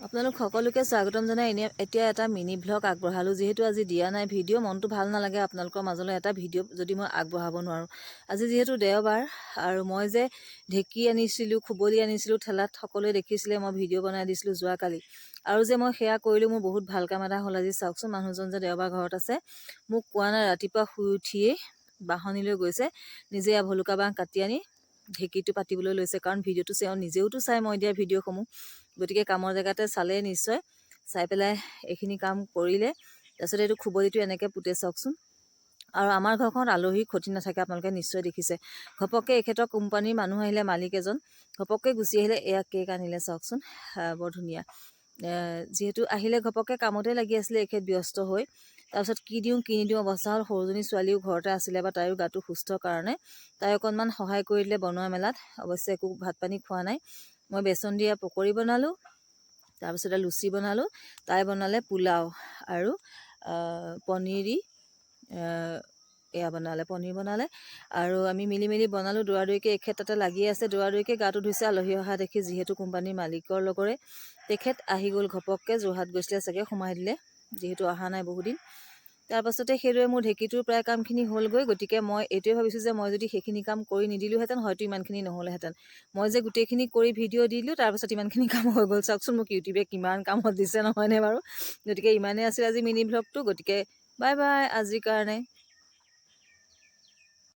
আপোনালোক সকলোকে স্বাগতম জনাই এতিয়া এটা মিনি ব্লগ আগবঢ়ালোঁ। যিহেতু আজি দিয়া নাই ভিডিঅ', মনটো ভাল নালাগে আপোনালোকৰ মাজলৈ এটা ভিডিঅ' যদি মই আগবঢ়াব নোৱাৰোঁ। আজি যিহেতু দেওবাৰ আৰু মই যে ঢেঁকী আনিছিলোঁ, খুবলি আনিছিলোঁ ঠেলাত, সকলোৱে দেখিছিলে মই ভিডিঅ' বনাই দিছিলোঁ যোৱাকালি। আৰু যে মই সেয়া কৰিলোঁ, মোৰ বহুত ভাল কাম এটা হ'ল। আজি চাওকচোন, মানুহজন যে দেওবাৰ ঘৰত আছে, মোক কোৱা নাই, ৰাতিপুৱা শুই উঠিয়েই বাহনিলৈ গৈছে, নিজে ভলুকা বাঁহ কাটি আনি ঢেঁকীটো পাতিবলৈ লৈছে। কাৰণ ভিডিঅ'টো নিজেওতো চাই মই দিয়া ভিডিঅ'সমূহ, গতিকে কামৰ জেগাতে চালে নিশ্চয়, চাই পেলাই এইখিনি কাম কৰিলে। তাৰপিছত এইটো খুবলিটো এনেকৈ পুতে চাওকচোন। আৰু আমাৰ ঘৰখনত আলহীৰ ক্ষতি নাথাকে, আপোনালোকে নিশ্চয় দেখিছে। ঘপককৈ এখেতৰ কোম্পানীৰ মানুহ আহিলে, মালিক এজন ঘপককৈ গুচি আহিলে। এয়া কেক আনিলে চাওকচোন, বৰ ধুনীয়া। যিহেতু আহিলে ঘপককৈ কামতে লাগি আছিলে এখেত ব্যস্ত হৈ। তাৰপিছত কি দিওঁ কি নিদিওঁ অৱস্থা হ'ল। সৰুজনী ছোৱালীও ঘৰতে আছিলে, বা তাইৰো গাটো সুস্থ কাৰণে তাই অকণমান সহায় কৰি দিলে বনোৱা মেলাত। অৱশ্যে একো ভাত পানী খোৱা নাই। মই বেচন দিয়া পকৰি বনালোঁ, তাৰপিছতে লুচি বনালোঁ, তাই বনালে পোলাও আৰু পনীৰ দি এয়া বনালে, পনীৰ বনালে। আৰু আমি মিলি মিলি বনালোঁ দৌৰা-দৌৰিকৈ। এখেত তাতে লাগি আছে, দৌৰা-দৌৰিকৈ গাটো ধুইছে আলহী অহা দেখি। যিহেতু কোম্পানীৰ মালিকৰ লগৰে তেখেত আহি গ'ল ঘপককৈ, যোৰহাট গৈছিলে চাগে, সোমাই দিলে, যিহেতু অহা নাই বহুদিন। তাৰপাছতে সেইদৰে মোৰ ঢেঁকীটোৰ প্ৰায় কামখিনি হ'লগৈ। গতিকে মই এইটোৱে ভাবিছোঁ যে মই যদি সেইখিনি কাম কৰি নিদিলোঁহেঁতেন, হয়তো ইমানখিনি নহ'লেহেঁতেন। মই যে গোটেইখিনি কৰি ভিডিঅ' দি দিলোঁ, তাৰপাছত ইমানখিনি কাম হৈ গ'ল। চাওকচোন, মোক ইউটিউবে কিমান কামত দিছে, নহয়নে বাৰু? গতিকে ইমানেই আছিল আজি মিনি ভ্লগটো। গতিকে বাই বাই আজিৰ কাৰণে।